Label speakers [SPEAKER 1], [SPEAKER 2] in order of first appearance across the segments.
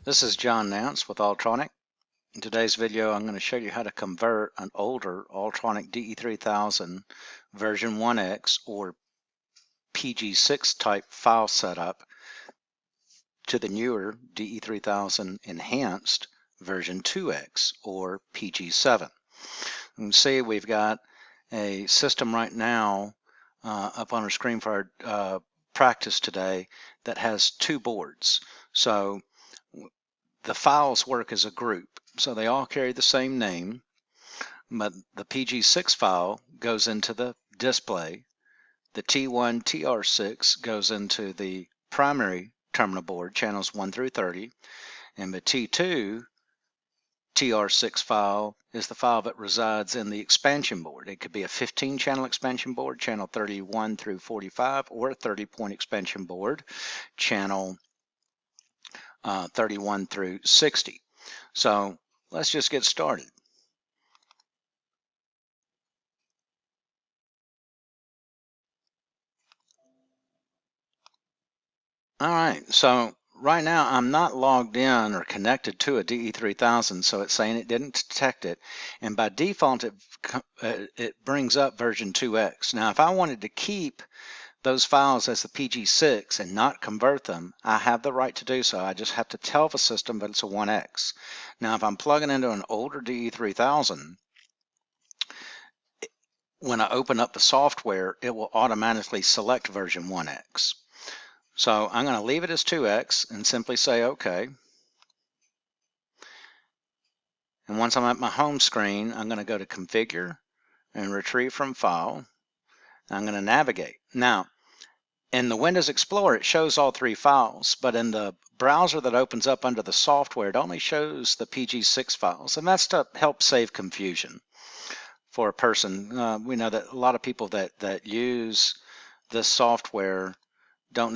[SPEAKER 1] This is John Nance with Altronic. In today's video, I'm going to show you how to convert an older Altronic DE-3000 version 1X or PG6 type file setup to the newer DE-3000 Enhanced version 2X or PG7. You can see we've got a system right now up on our screen for our practice today that has two boards. So the files work as a group, so they all carry the same name, but the PG6 file goes into the display, the T1 TR6 goes into the primary terminal board, channels 1 through 30, and the T2 TR6 file is the file that resides in the expansion board. It could be a 15-channel expansion board, channel 31 through 45, or a 30-point expansion board, channel 31 through 60. So let's just get started. All right, so right now I'm not logged in or connected to a DE-3000, so it's saying it didn't detect it. And by default, it brings up version 2X. Now, if I wanted to keep those files as the PG6 and not convert them, I have the right to do so. I just have to tell the system that it's a 1X. Now, if I'm plugging into an older DE-3000, when I open up the software, it will automatically select version 1X. So I'm going to leave it as 2X and simply say OK. And once I'm at my home screen, I'm going to go to Configure and Retrieve from File. I'm going to navigate. Now, in the Windows Explorer, it shows all three files, but in the browser that opens up under the software, it only shows the PG6 files, and that's to help save confusion for a person. We know that a lot of people that use this software aren't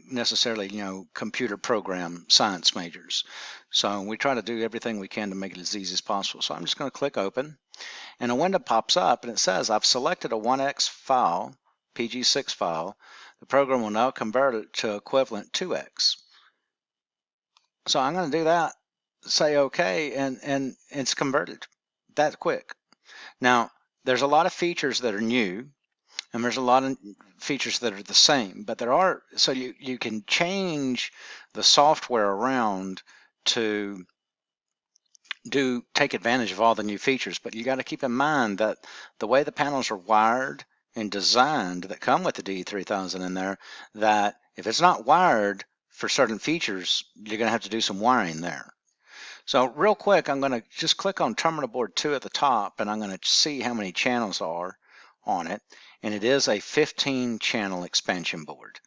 [SPEAKER 1] necessarily computer program science majors. So we try to do everything we can to make it as easy as possible. So I'm just going to click open, and a window pops up and it says I've selected a 1X file, PG6 file. The program will now convert it to equivalent 2X. So I'm going to do that, say OK, and it's converted that quick. Now, there's a lot of features that are new, and there's a lot of features that are the same, but there are, so you can change the software around to take advantage of all the new features, but you got to keep in mind that the way the panels are wired and designed that come with the DE-3000 in there, that if it's not wired for certain features, you're going to have to do some wiring there. So real quick, I'm going to just click on terminal board 2 at the top, and I'm going to see how many channels are on it. And it is a 15-channel expansion board.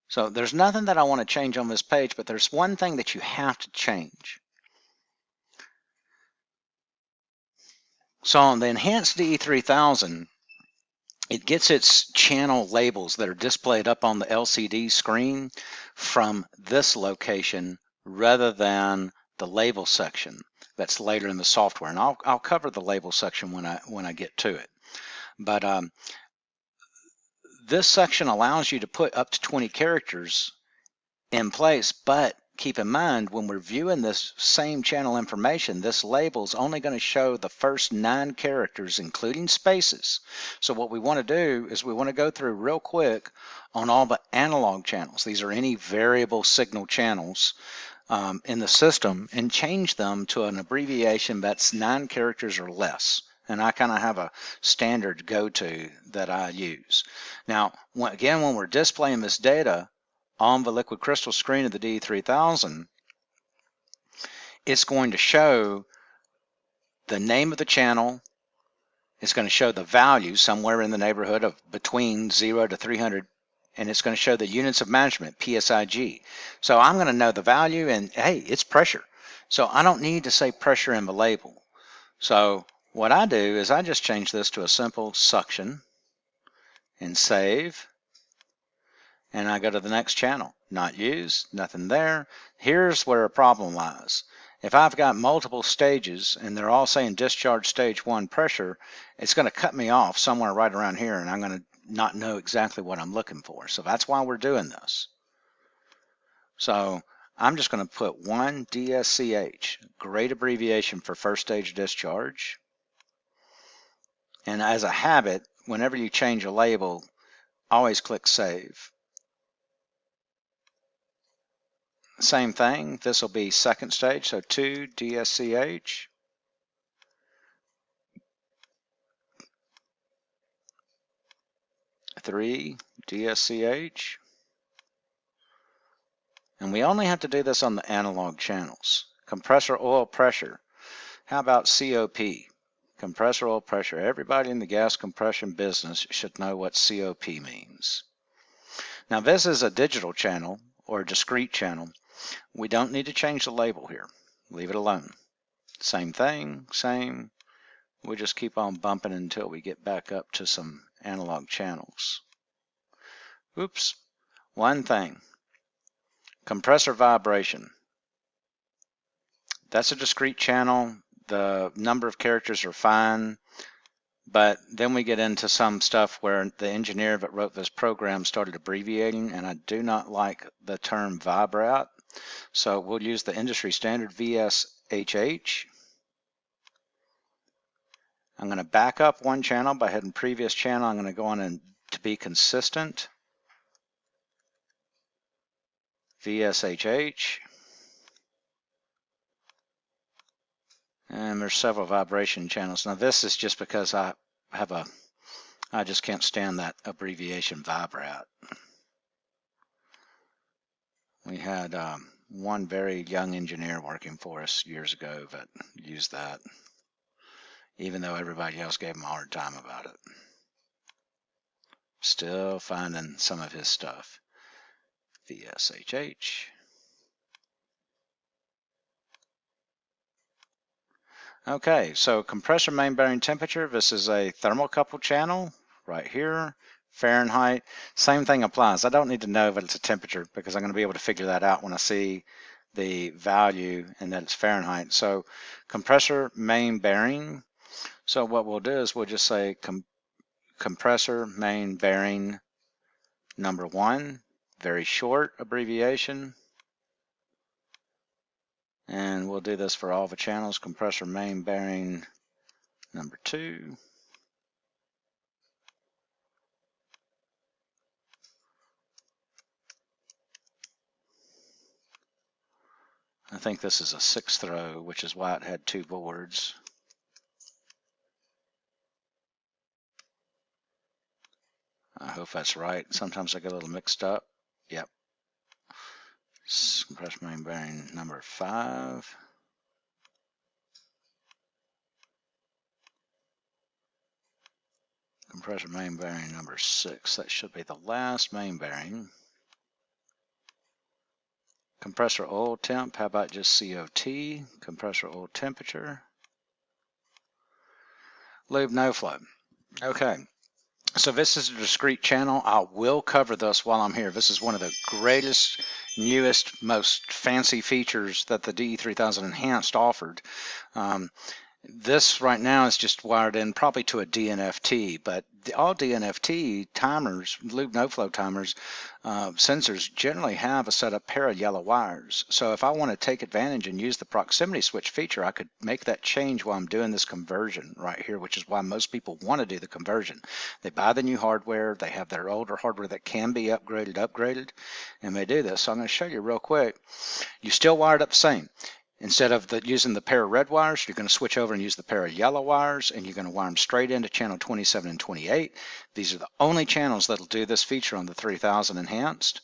[SPEAKER 1] So there's nothing that I want to change on this page, but there's one thing that you have to change. So on the Enhanced DE-3000, it gets its channel labels that are displayed up on the LCD screen from this location rather than the label section that's later in the software. And I'll cover the label section when I get to it. But this section allows you to put up to 20 characters in place, but keep in mind when we're viewing this same channel information, this label is only going to show the first 9 characters, including spaces. So what we want to do is we want to go through real quick on all the analog channels. These are any variable signal channels in the system, and change them to an abbreviation that's 9 characters or less. And I kind of have a standard go-to that I use. Now, again, when we're displaying this data on the liquid crystal screen of the DE-3000, it's going to show the name of the channel. It's going to show the value somewhere in the neighborhood of between 0 to 300, and it's going to show the units of measurement, PSIG. So I'm going to know the value, and hey, it's pressure. So I don't need to say pressure in the label. So what I do is I just change this to a simple suction and save. And I go to the next channel. Not used, nothing there. Here's where a problem lies. If I've got multiple stages and they're all saying discharge stage 1 pressure, it's going to cut me off somewhere right around here, and I'm going to not know exactly what I'm looking for. So that's why we're doing this. So I'm just going to put 1 DSCH, great abbreviation for first stage discharge. And as a habit, whenever you change a label, always click Save. Same thing, this will be second stage, so 2 DSCH. Three DSCH. And we only have to do this on the analog channels. Compressor oil pressure. How about COP? Compressor oil pressure. Everybody in the gas compression business should know what COP means. Now this is a digital channel or a discrete channel. We don't need to change the label here. Leave it alone. Same thing, same. We'll just keep on bumping until we get back up to some analog channels. Oops, one thing. Compressor vibration. That's a discrete channel. The number of characters are fine, but then we get into some stuff where the engineer that wrote this program started abbreviating, and I do not like the term vibrate. So we'll use the industry standard VSHH. I'm going to back up one channel by hitting previous channel. I'm going to go on and to be consistent. VSHH. And there's several vibration channels. Now this is just because I just can't stand that abbreviation vibrate. We had one very young engineer working for us years ago that used that, even though everybody else gave him a hard time about it. Still finding some of his stuff. VSHH. Okay, so compressor main bearing temperature. This is a thermocouple channel right here. Fahrenheit. Same thing applies. I don't need to know that it's a temperature because I'm going to be able to figure that out when I see the value and that it's Fahrenheit. So compressor main bearing. So what we'll do is we'll just say compressor main bearing number 1. Very short abbreviation. And we'll do this for all the channels. Compressor main bearing number 2. I think this is a 6th row, which is why it had 2 boards. I hope that's right. Sometimes I get a little mixed up. Yep. Compressor main bearing number 5. Compressor main bearing number 6. That should be the last main bearing. Compressor oil temp. How about just COT? Compressor oil temperature. Lube No Flow. Okay. So this is a discrete channel. I will cover this while I'm here. This is one of the greatest, newest, most fancy features that the DE-3000 Enhanced offered. This right now is just wired in probably to a DNFT, but all DNFT timers, Lube No Flow timers, sensors generally have a set of pair of yellow wires. So if I want to take advantage and use the proximity switch feature, I could make that change while I'm doing this conversion right here, which is why most people want to do the conversion. They buy the new hardware, they have their older hardware that can be upgraded, and they do this. So I'm going to show you real quick. You still wired up the same. Instead of using the pair of red wires, you're going to switch over and use the pair of yellow wires, and you're going to wire them straight into channel 27 and 28. These are the only channels that will do this feature on the 3000 Enhanced.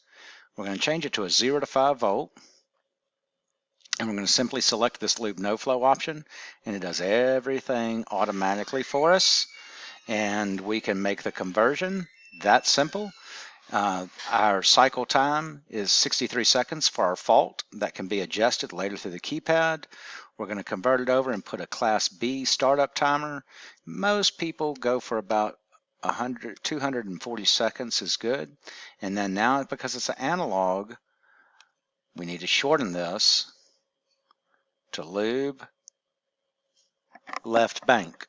[SPEAKER 1] We're going to change it to a 0 to 5 volt, and we're going to simply select this Lube No Flow option, and it does everything automatically for us, and we can make the conversion that simple. Our cycle time is 63 seconds for our fault. That can be adjusted later through the keypad. We're going to convert it over and put a Class B startup timer. Most people go for about 240 seconds is good. And then now, because it's an analog, we need to shorten this to lube left bank.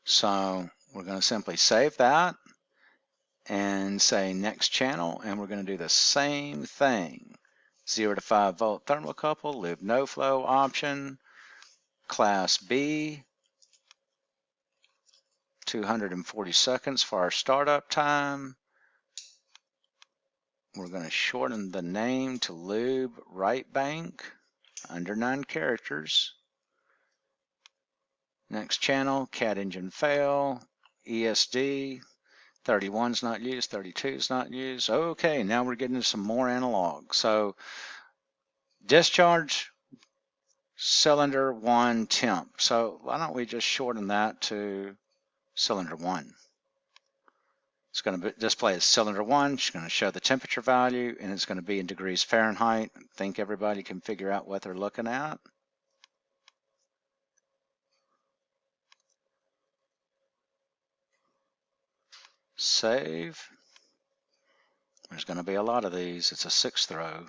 [SPEAKER 1] So we're going to simply save that and say next channel, and we're going to do the same thing. 0 to 5 volt thermocouple, Lube No Flow option, class B, 240 seconds for our startup time. We're going to shorten the name to Lube Right Bank, under 9 characters. Next channel, cat engine fail, ESD, 31's not used, 32's not used. Okay, now we're getting into some more analog. So discharge cylinder 1 temp. So why don't we just shorten that to cylinder 1. It's going to display as cylinder 1. It's going to show the temperature value, and it's going to be in degrees Fahrenheit. I think everybody can figure out what they're looking at. Save. There's going to be a lot of these. It's a 6th row.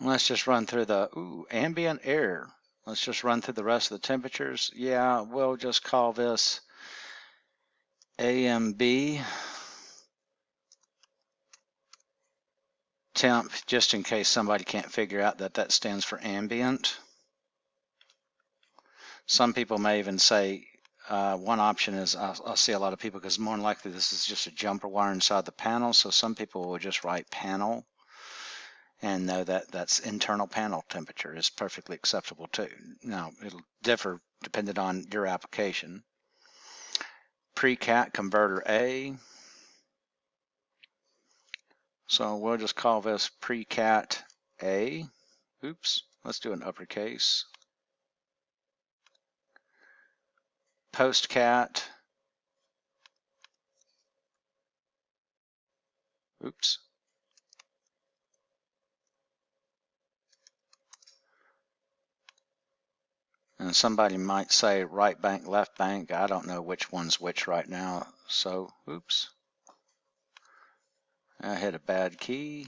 [SPEAKER 1] Let's just run through the ambient air. Let's just run through the rest of the temperatures. Yeah, we'll just call this AMB temp, just in case somebody can't figure out that that stands for ambient. Some people may even say one option is, I'll see a lot of people, because more than likely this is just a jumper wire inside the panel, so some people will just write panel and know that that's internal panel temperature is perfectly acceptable too. Now, it'll differ depending on your application. Pre-cat converter A. So we'll just call this pre-cat A. Oops, let's do an uppercase. Post-cat. Oops. And somebody might say right bank, left bank. I don't know which one's which right now. So, oops. I hit a bad key.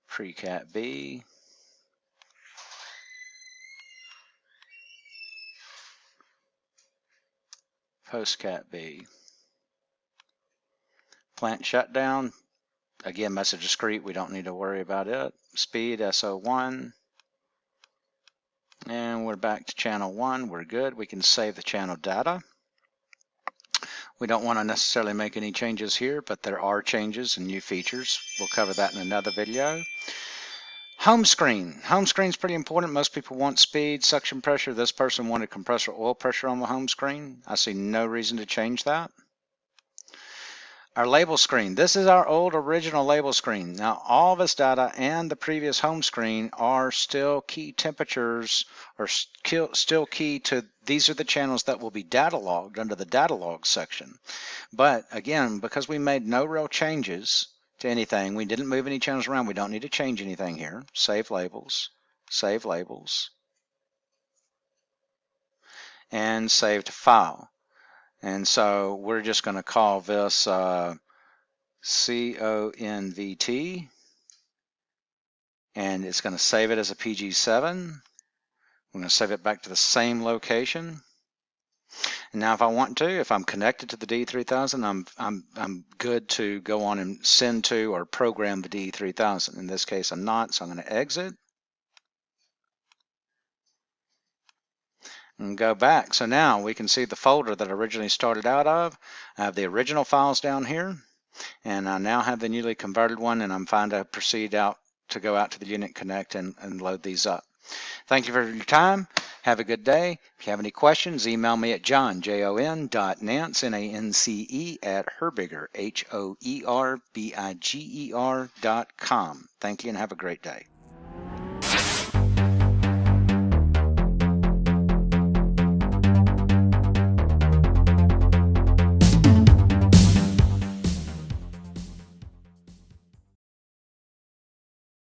[SPEAKER 1] Pre-cat B. Post-cat B. Plant shutdown. Again, message discrete. We don't need to worry about it. Speed SO1. And we're back to channel 1. We're good. We can save the channel data. We don't want to necessarily make any changes here, but there are changes and new features. We'll cover that in another video. Home screen. Home screen is pretty important. Most people want speed, suction pressure. This person wanted compressor oil pressure on the home screen. I see no reason to change that. Our label screen. This is our old original label screen. Now, all this data and the previous home screen are still key temperatures, or still key to, these are the channels that will be data logged under the data log section. But again, because we made no real changes to anything, we didn't move any channels around, we don't need to change anything here. Save labels, and save to file. And so we're just going to call this CONVT, and it's going to save it as a PG7. We're going to save it back to the same location. And now if I want to, if I'm connected to the DE-3000, I'm good to go on and send to or program the DE-3000. In this case, I'm not, so I'm going to exit. And go back. So now we can see the folder that I originally started out of. I have the original files down here, and I now have the newly converted one, and I'm fine to proceed out to go out to the Unit Connect and load these up. Thank you for your time. Have a good day. If you have any questions, email me at john.nance, N-A-N-C-E, at Herbiger, H-O-E-R-B-I-G-E-R.com. Thank you and have a great day.